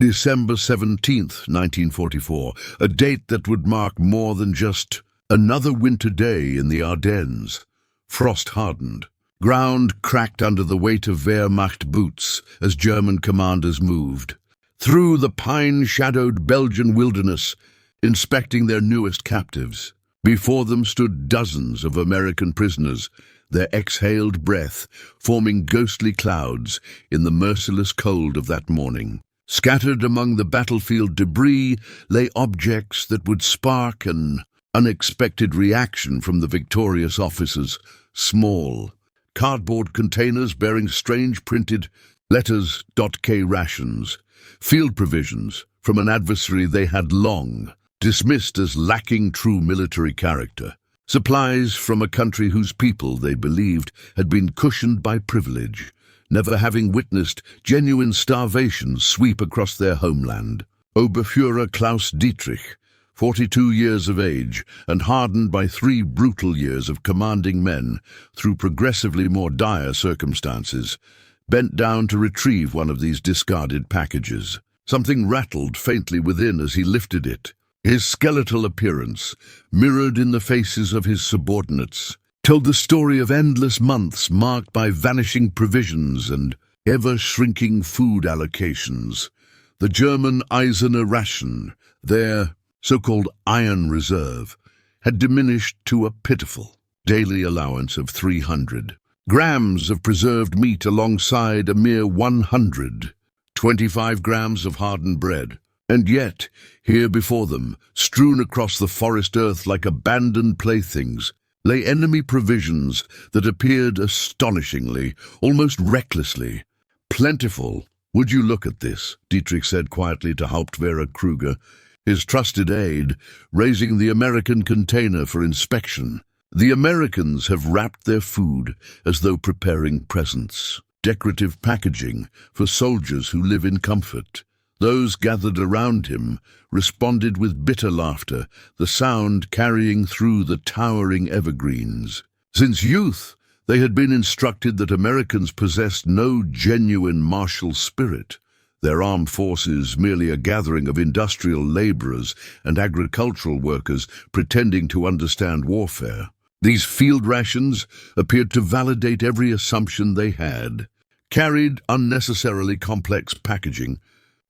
December 17th, 1944, a date that would mark more than just another winter day in the Ardennes. Frost hardened. Ground cracked under the weight of Wehrmacht boots as German commanders moved through the pine-shadowed Belgian wilderness, inspecting their newest captives. Before them stood dozens of American prisoners, their exhaled breath forming ghostly clouds in the merciless cold of that morning. Scattered among the battlefield debris lay objects that would spark an unexpected reaction from the victorious officers. Small, cardboard containers bearing strange printed letters. K-rations, field provisions from an adversary they had long dismissed as lacking true military character. Supplies from a country whose people, they believed, had been cushioned by privilege, never having witnessed genuine starvation sweep across their homeland. Oberfuhrer Klaus Dietrich, 42 years of age and hardened by 3 brutal years of commanding men through progressively more dire circumstances, bent down to retrieve one of these discarded packages. Something rattled faintly within as he lifted it. His skeletal appearance, mirrored in the faces of his subordinates, told the story of endless months marked by vanishing provisions and ever-shrinking food allocations. The German Eiserner ration, their so-called iron reserve, had diminished to a pitiful daily allowance of 300 grams of preserved meat alongside a mere 125 grams of hardened bread. And yet, here before them, strewn across the forest earth like abandoned playthings, lay enemy provisions that appeared astonishingly, almost recklessly, plentiful. "Would you look at this?" Dietrich said quietly to Hauptwehrer Kruger, his trusted aide, raising the American container for inspection. The Americans have wrapped their food as though preparing presents, decorative packaging for soldiers who live in comfort. Those gathered around him responded with bitter laughter, the sound carrying through the towering evergreens. Since youth, they had been instructed that Americans possessed no genuine martial spirit, their armed forces merely a gathering of industrial laborers and agricultural workers pretending to understand warfare. These field rations appeared to validate every assumption they had. Carried unnecessarily complex packaging,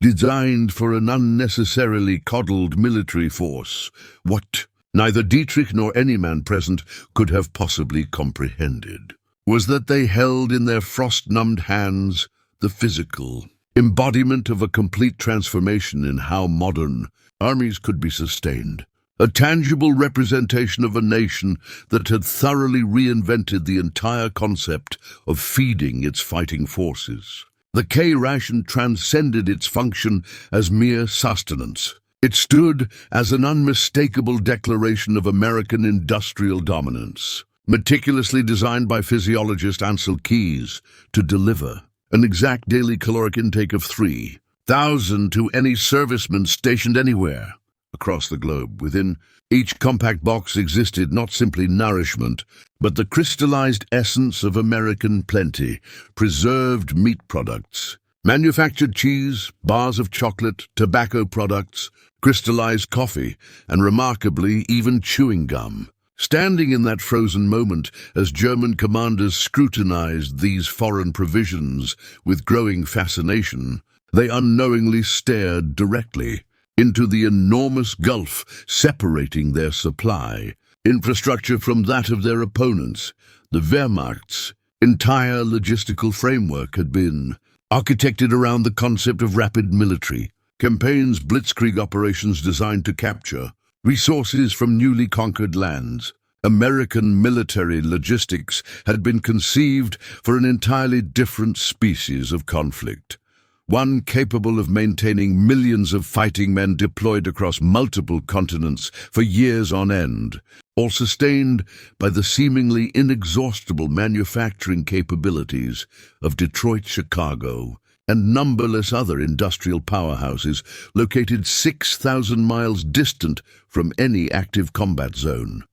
designed for an unnecessarily coddled military force. What neither Dietrich nor any man present could have possibly comprehended was that they held in their frost-numbed hands the physical embodiment of a complete transformation in how modern armies could be sustained, a tangible representation of a nation that had thoroughly reinvented the entire concept of feeding its fighting forces. The K-ration transcended its function as mere sustenance. It stood as an unmistakable declaration of American industrial dominance, meticulously designed by physiologist Ansel Keys to deliver an exact daily caloric intake of 3,000 to any serviceman stationed anywhere across the globe. Within each compact box existed not simply nourishment, but the crystallized essence of American plenty: preserved meat products, manufactured cheese, bars of chocolate, tobacco products, crystallized coffee, and remarkably, even chewing gum. Standing in that frozen moment as German commanders scrutinized these foreign provisions with growing fascination, they unknowingly stared directly into the enormous gulf separating their supply infrastructure from that of their opponents. The Wehrmacht's entire logistical framework had been architected around the concept of rapid military campaigns, blitzkrieg operations designed to capture resources from newly conquered lands. American military logistics had been conceived for an entirely different species of conflict, one capable of maintaining millions of fighting men deployed across multiple continents for years on end, all sustained by the seemingly inexhaustible manufacturing capabilities of Detroit, Chicago, and numberless other industrial powerhouses located 6,000 miles distant from any active combat zone.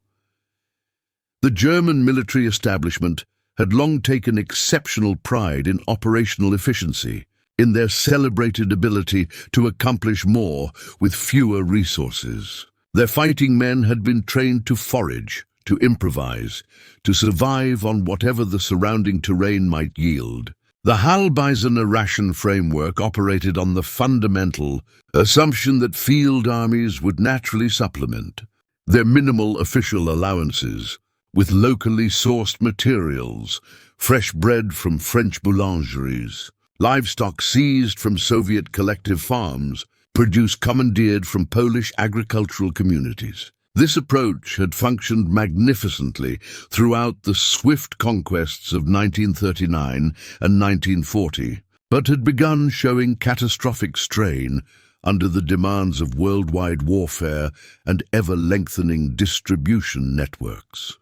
The German military establishment had long taken exceptional pride in operational efficiency. in their celebrated ability to accomplish more with fewer resources. Their fighting men had been trained to forage, to improvise, to survive on whatever the surrounding terrain might yield. The Halbeisener ration framework operated on the fundamental assumption that field armies would naturally supplement their minimal official allowances with locally sourced materials, fresh bread from French boulangeries, livestock seized from Soviet collective farms, produced commandeered from Polish agricultural communities. This approach had functioned magnificently throughout the swift conquests of 1939 and 1940, but had begun showing catastrophic strain under the demands of worldwide warfare and ever-lengthening distribution networks.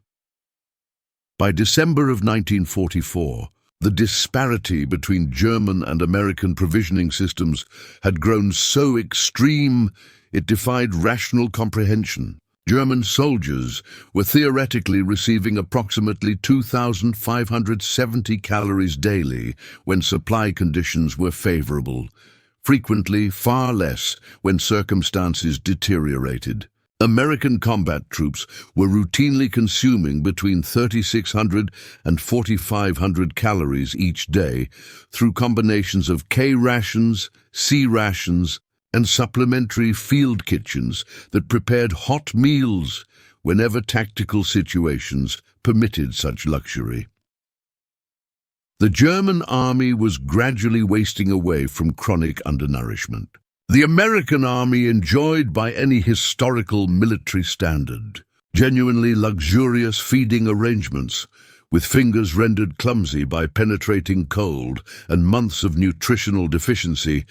By December of 1944, the disparity between German and American provisioning systems had grown so extreme it defied rational comprehension. German soldiers were theoretically receiving approximately 2,570 calories daily when supply conditions were favorable, frequently far less when circumstances deteriorated. American combat troops were routinely consuming between 3,600 and 4,500 calories each day through combinations of K-rations, C-rations, and supplementary field kitchens that prepared hot meals whenever tactical situations permitted such luxury. The German army was gradually wasting away from chronic undernourishment. The American army enjoyed by any historical military standard genuinely luxurious feeding arrangements, with fingers rendered clumsy by penetrating cold and months of nutritional deficiency.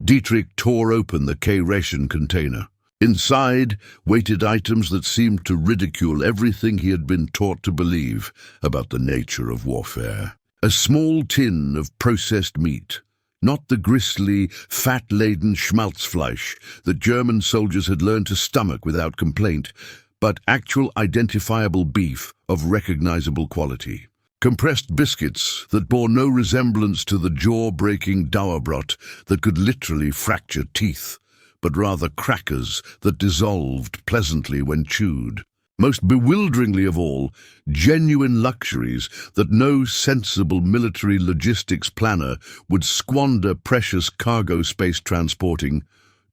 Dietrich tore open the K-ration container. Inside waited items that seemed to ridicule everything he had been taught to believe about the nature of warfare. A small tin of processed meat, not the gristly, fat-laden Schmalzfleisch that German soldiers had learned to stomach without complaint, but actual identifiable beef of recognizable quality. Compressed biscuits that bore no resemblance to the jaw-breaking Dauerbrot that could literally fracture teeth, but rather crackers that dissolved pleasantly when chewed. Most bewilderingly of all, genuine luxuries that no sensible military logistics planner would squander precious cargo space transporting: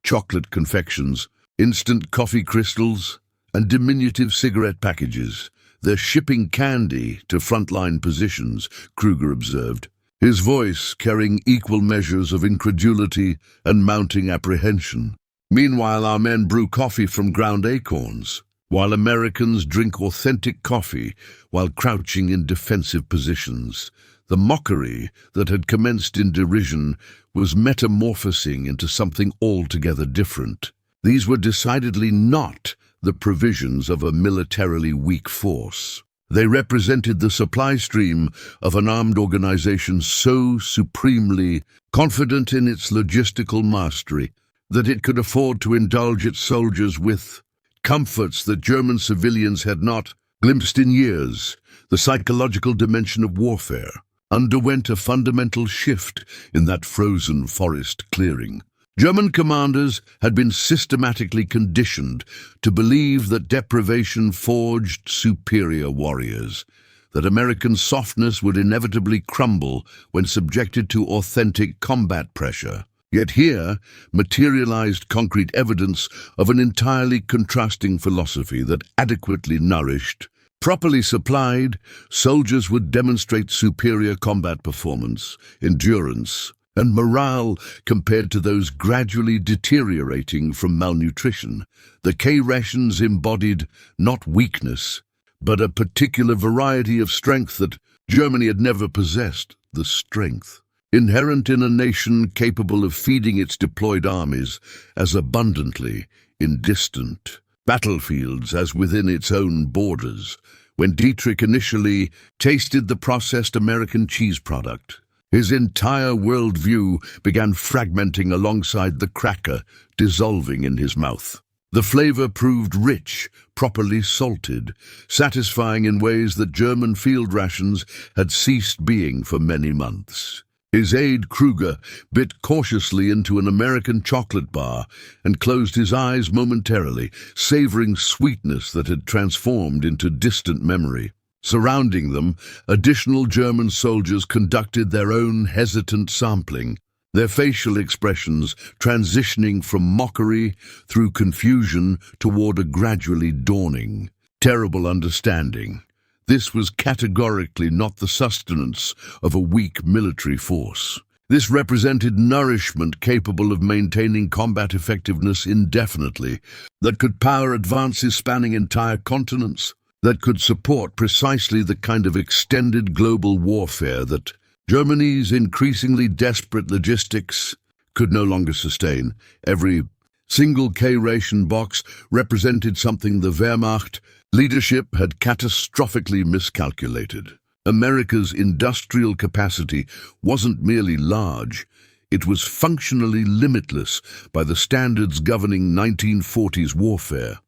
chocolate confections, instant coffee crystals, and diminutive cigarette packages. They're shipping candy to frontline positions, Kruger observed, his voice carrying equal measures of incredulity and mounting apprehension. Meanwhile, our men brew coffee from ground acorns, while Americans drink authentic coffee while crouching in defensive positions. The mockery that had commenced in derision was metamorphosing into something altogether different. These were decidedly not the provisions of a militarily weak force. They represented the supply stream of an armed organization so supremely confident in its logistical mastery that it could afford to indulge its soldiers with comforts that German civilians had not glimpsed in years. The psychological dimension of warfare underwent a fundamental shift in that frozen forest clearing. German commanders had been systematically conditioned to believe that deprivation forged superior warriors, that American softness would inevitably crumble when subjected to authentic combat pressure. Yet here materialized concrete evidence of an entirely contrasting philosophy that adequately nourished, properly supplied, soldiers would demonstrate superior combat performance, endurance, and morale compared to those gradually deteriorating from malnutrition. The K-rations embodied not weakness, but a particular variety of strength that Germany had never possessed, the strength inherent in a nation capable of feeding its deployed armies as abundantly in distant battlefields as within its own borders. When Dietrich initially tasted the processed American cheese product, his entire worldview began fragmenting alongside the cracker, dissolving in his mouth. The flavor proved rich, properly salted, satisfying in ways that German field rations had ceased being for many months. His aide, Kruger, bit cautiously into an American chocolate bar and closed his eyes momentarily, savoring sweetness that had transformed into distant memory. Surrounding them, additional German soldiers conducted their own hesitant sampling, their facial expressions transitioning from mockery through confusion toward a gradually dawning, terrible understanding. This was categorically not the sustenance of a weak military force. This represented nourishment capable of maintaining combat effectiveness indefinitely, that could power advances spanning entire continents, that could support precisely the kind of extended global warfare that Germany's increasingly desperate logistics could no longer sustain. Every single K-ration box represented something the Wehrmacht leadership had catastrophically miscalculated. America's industrial capacity wasn't merely large, it was functionally limitless by the standards governing 1940s warfare.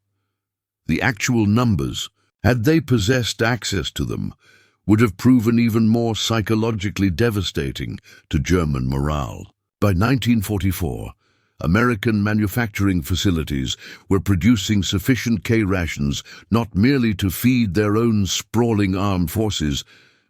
The actual numbers, had they possessed access to them, would have proven even more psychologically devastating to German morale. By 1944, American manufacturing facilities were producing sufficient K-rations not merely to feed their own sprawling armed forces,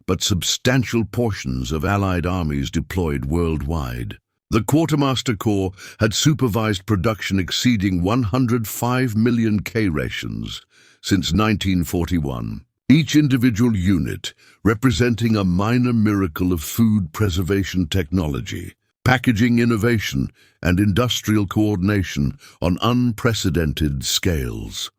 but substantial portions of Allied armies deployed worldwide. The Quartermaster Corps had supervised production exceeding 105 million K-rations since 1941. Each individual unit representing a minor miracle of food preservation technology, packaging innovation, and industrial coordination on unprecedented scales.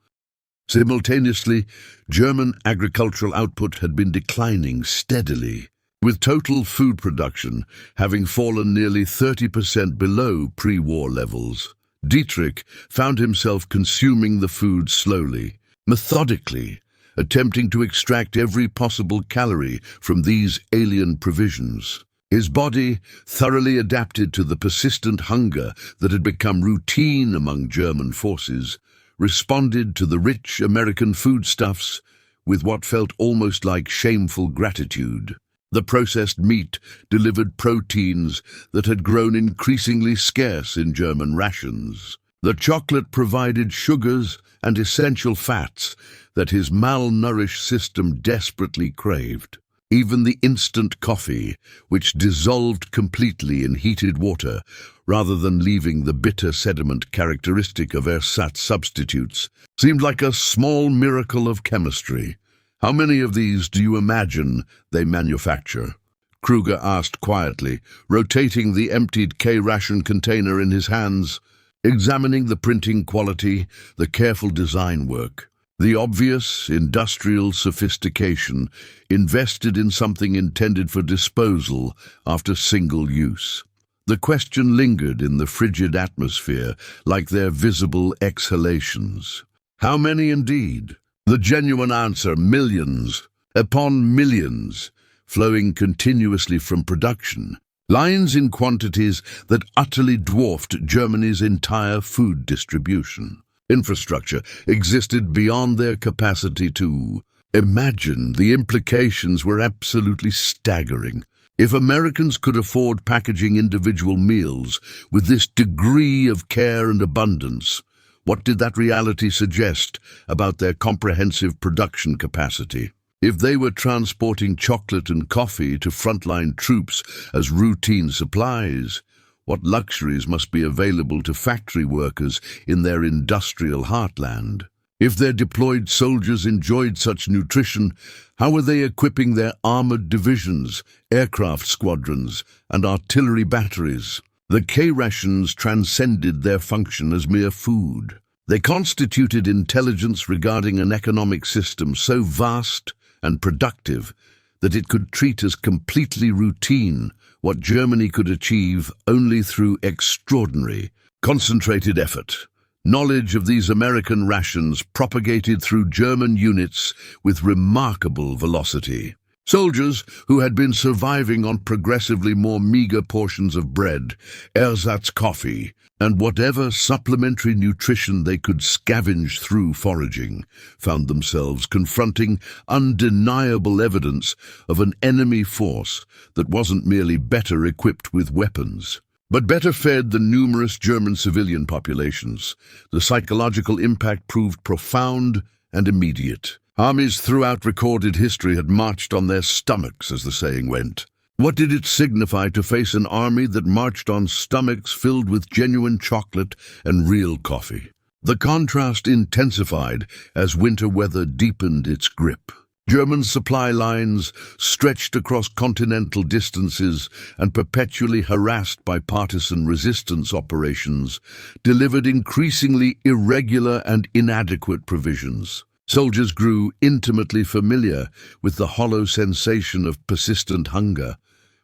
Simultaneously, German agricultural output had been declining steadily, with total food production having fallen nearly 30% below pre-war levels. Dietrich found himself consuming the food slowly, methodically, attempting to extract every possible calorie from these alien provisions. His body, thoroughly adapted to the persistent hunger that had become routine among German forces, responded to the rich American foodstuffs with what felt almost like shameful gratitude. The processed meat delivered proteins that had grown increasingly scarce in German rations. The chocolate provided sugars and essential fats that his malnourished system desperately craved. Even the instant coffee, which dissolved completely in heated water rather than leaving the bitter sediment characteristic of ersatz substitutes, seemed like a small miracle of chemistry. How many of these do you imagine they manufacture? Kruger asked quietly, rotating the emptied K-ration container in his hands, examining the printing quality, the careful design work. The obvious industrial sophistication invested in something intended for disposal after single use. The question lingered in the frigid atmosphere like their visible exhalations. How many indeed? The genuine answer, millions upon millions, flowing continuously from production. Lines in quantities that utterly dwarfed Germany's entire food distribution. Infrastructure existed beyond their capacity to imagine. The implications were absolutely staggering. If Americans could afford packaging individual meals with this degree of care and abundance, what did that reality suggest about their comprehensive production capacity? If they were transporting chocolate and coffee to frontline troops as routine supplies, what luxuries must be available to factory workers in their industrial heartland? If their deployed soldiers enjoyed such nutrition, how were they equipping their armored divisions, aircraft squadrons, and artillery batteries? The K-rations transcended their function as mere food. They constituted intelligence regarding an economic system so vast and productive that it could treat as completely routine what Germany could achieve only through extraordinary, concentrated effort. Knowledge of these American rations propagated through German units with remarkable velocity. Soldiers who had been surviving on progressively more meager portions of bread, ersatz coffee, and whatever supplementary nutrition they could scavenge through foraging, found themselves confronting undeniable evidence of an enemy force that wasn't merely better equipped with weapons, but better fed than numerous German civilian populations. The psychological impact proved profound and immediate. Armies throughout recorded history had marched on their stomachs, as the saying went. What did it signify to face an army that marched on stomachs filled with genuine chocolate and real coffee? The contrast intensified as winter weather deepened its grip. German supply lines, stretched across continental distances and perpetually harassed by partisan resistance operations, delivered increasingly irregular and inadequate provisions. Soldiers grew intimately familiar with the hollow sensation of persistent hunger,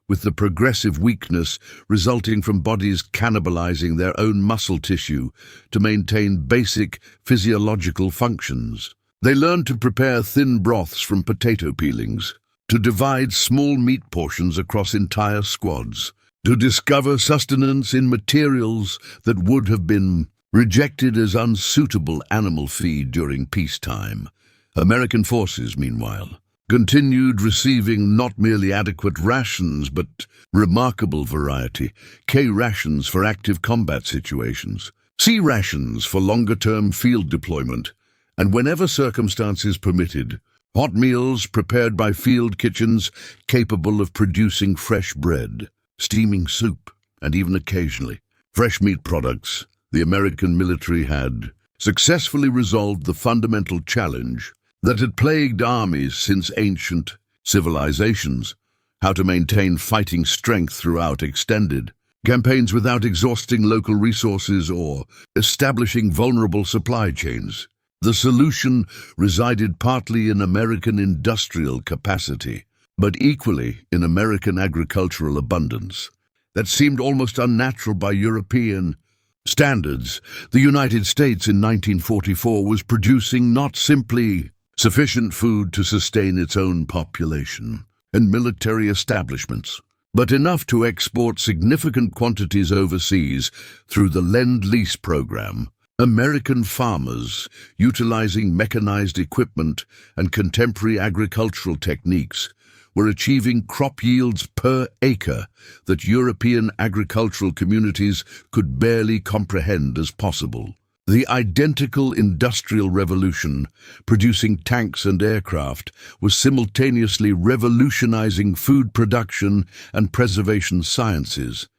with the progressive weakness resulting from bodies cannibalizing their own muscle tissue to maintain basic physiological functions. They learned to prepare thin broths from potato peelings, to divide small meat portions across entire squads, to discover sustenance in materials that would have been rejected as unsuitable animal feed during peacetime. American forces, meanwhile, continued receiving not merely adequate rations, but remarkable variety: K-rations for active combat situations, C-rations for longer-term field deployment, and whenever circumstances permitted, hot meals prepared by field kitchens capable of producing fresh bread, steaming soup, and even occasionally fresh meat products. The American military had successfully resolved the fundamental challenge that had plagued armies since ancient civilizations: how to maintain fighting strength throughout extended campaigns without exhausting local resources or establishing vulnerable supply chains. The solution resided partly in American industrial capacity, but equally in American agricultural abundance that seemed almost unnatural by European standards. The United States in 1944 was producing not simply sufficient food to sustain its own population and military establishments, but enough to export significant quantities overseas through the Lend-Lease program. American farmers, utilizing mechanized equipment and contemporary agricultural techniques, were achieving crop yields per acre that European agricultural communities could barely comprehend as possible. The identical industrial revolution, producing tanks and aircraft, was simultaneously revolutionizing food production and preservation sciences.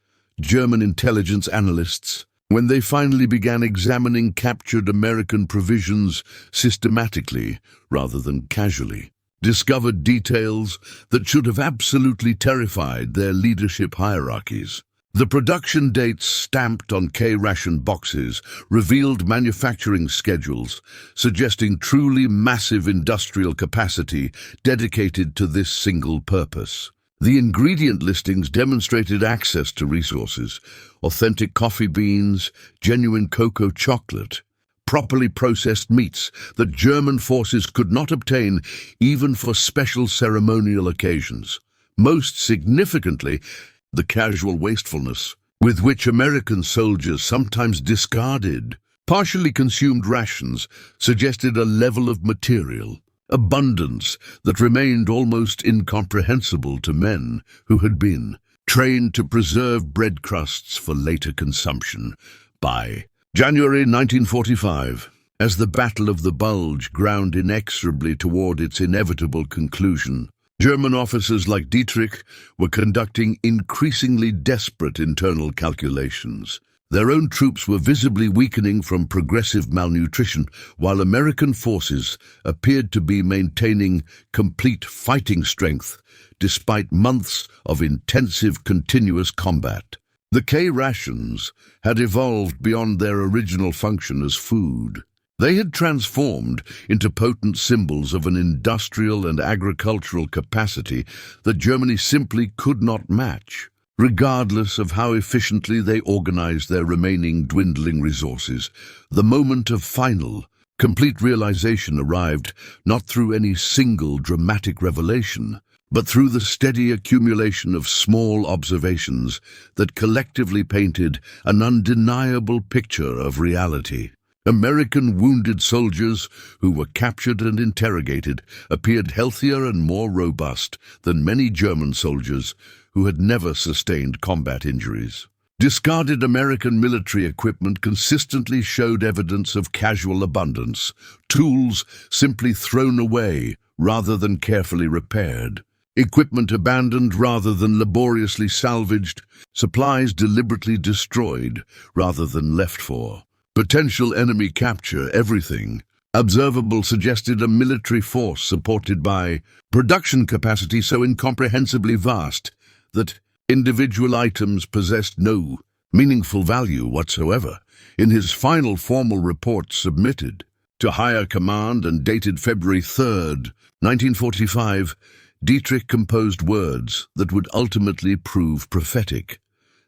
German intelligence analysts, when they finally began examining captured American provisions systematically rather than casually, discovered details that should have absolutely terrified their leadership hierarchies. The production dates stamped on K-ration boxes revealed manufacturing schedules, suggesting truly massive industrial capacity dedicated to this single purpose. The ingredient listings demonstrated access to resources: authentic coffee beans, genuine cocoa chocolate, properly processed meats that German forces could not obtain even for special ceremonial occasions. Most significantly, the casual wastefulness with which American soldiers sometimes discarded partially consumed rations suggested a level of material abundance that remained almost incomprehensible to men who had been trained to preserve bread crusts for later consumption. By January 1945, as the Battle of the Bulge ground inexorably toward its inevitable conclusion, German officers like Dietrich were conducting increasingly desperate internal calculations. Their own troops were visibly weakening from progressive malnutrition, while American forces appeared to be maintaining complete fighting strength despite months of intensive continuous combat. The K-rations had evolved beyond their original function as food. They had transformed into potent symbols of an industrial and agricultural capacity that Germany simply could not match, regardless of how efficiently they organized their remaining dwindling resources. The moment of final, complete realization arrived not through any single dramatic revelation, but through the steady accumulation of small observations that collectively painted an undeniable picture of reality. American wounded soldiers who were captured and interrogated appeared healthier and more robust than many German soldiers who had never sustained combat injuries. Discarded American military equipment consistently showed evidence of casual abundance, tools simply thrown away rather than carefully repaired, equipment abandoned rather than laboriously salvaged, supplies deliberately destroyed rather than left for. Potential enemy capture, everything observable suggested a military force supported by production capacity so incomprehensibly vast that individual items possessed no meaningful value whatsoever. In his final formal report submitted to higher command and dated February 3rd, 1945, Dietrich composed words that would ultimately prove prophetic.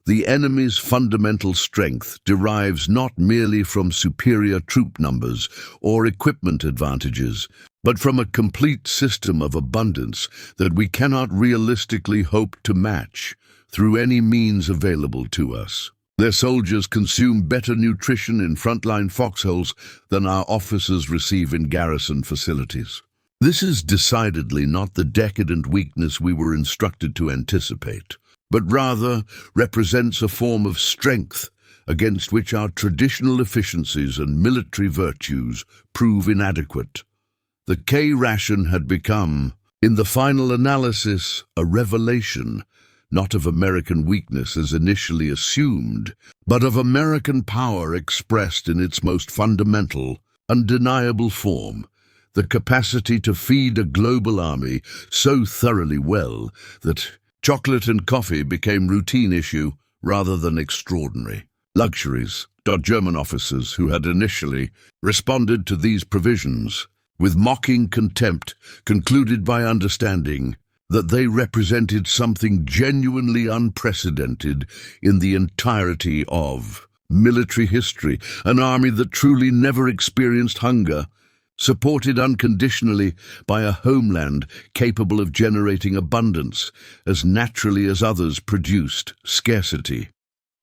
The enemy's fundamental strength derives not merely from superior troop numbers or equipment advantages, but from a complete system of abundance that we cannot realistically hope to match through any means available to us. Their soldiers consume better nutrition in frontline foxholes than our officers receive in garrison facilities. This is decidedly not the decadent weakness we were instructed to anticipate, but rather represents a form of strength against which our traditional efficiencies and military virtues prove inadequate. The K-ration had become, in the final analysis, a revelation, not of American weakness as initially assumed, but of American power expressed in its most fundamental, undeniable form, the capacity to feed a global army so thoroughly well that chocolate and coffee became routine issue rather than extraordinary luxuries. German officers who had initially responded to these provisions with mocking contempt concluded by understanding that they represented something genuinely unprecedented in the entirety of military history, an army that truly never experienced hunger, supported unconditionally by a homeland capable of generating abundance as naturally as others produced scarcity.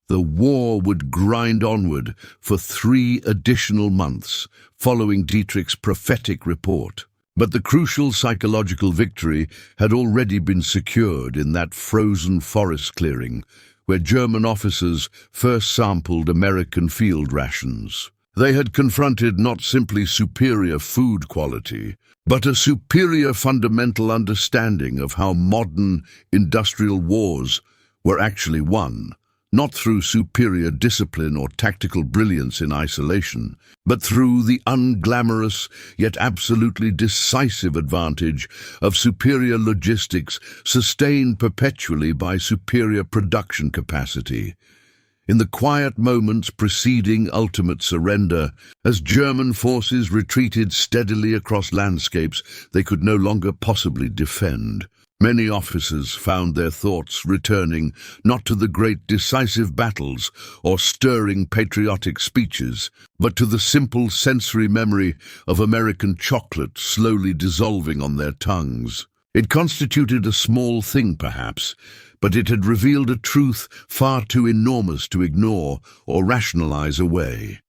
The war would grind onward for 3 additional months following Dietrich's prophetic report. But the crucial psychological victory had already been secured in that frozen forest clearing where German officers first sampled American field rations. They had confronted not simply superior food quality, but a superior fundamental understanding of how modern industrial wars were actually won, not through superior discipline or tactical brilliance in isolation, but through the unglamorous yet absolutely decisive advantage of superior logistics sustained perpetually by superior production capacity. In the quiet moments preceding ultimate surrender, as German forces retreated steadily across landscapes they could no longer possibly defend, many officers found their thoughts returning not to the great decisive battles or stirring patriotic speeches, but to the simple sensory memory of American chocolate slowly dissolving on their tongues. It constituted a small thing, perhaps, but it had revealed a truth far too enormous to ignore or rationalize away.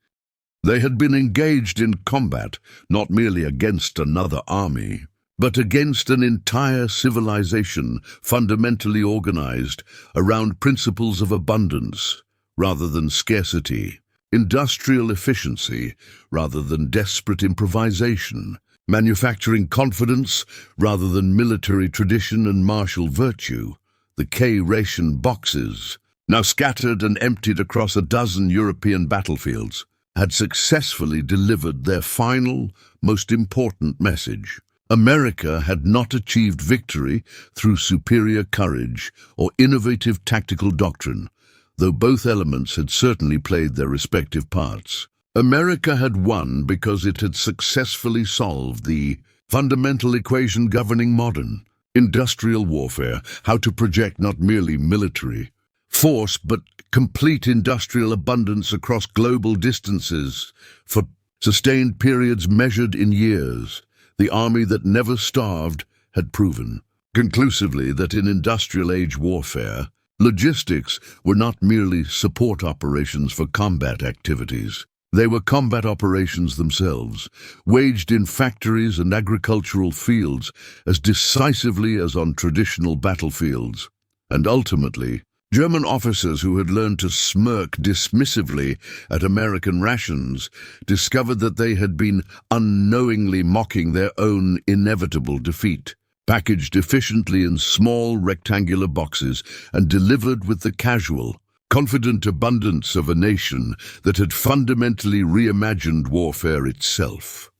They had been engaged in combat not merely against another army, but against an entire civilization fundamentally organized around principles of abundance rather than scarcity, industrial efficiency rather than desperate improvisation, manufacturing confidence rather than military tradition and martial virtue. The K-ration boxes, now scattered and emptied across a dozen European battlefields, had successfully delivered their final, most important message. America had not achieved victory through superior courage or innovative tactical doctrine, though both elements had certainly played their respective parts. America had won because it had successfully solved the fundamental equation governing modern industrial warfare, how to project not merely military force but complete industrial abundance across global distances for sustained periods measured in years. The army that never starved had proven conclusively that in industrial age warfare, logistics were not merely support operations for combat activities. They were combat operations themselves, waged in factories and agricultural fields as decisively as on traditional battlefields. And ultimately, German officers who had learned to smirk dismissively at American rations discovered that they had been unknowingly mocking their own inevitable defeat. Packaged efficiently in small rectangular boxes and delivered with the casual, confident abundance of a nation that had fundamentally reimagined warfare itself.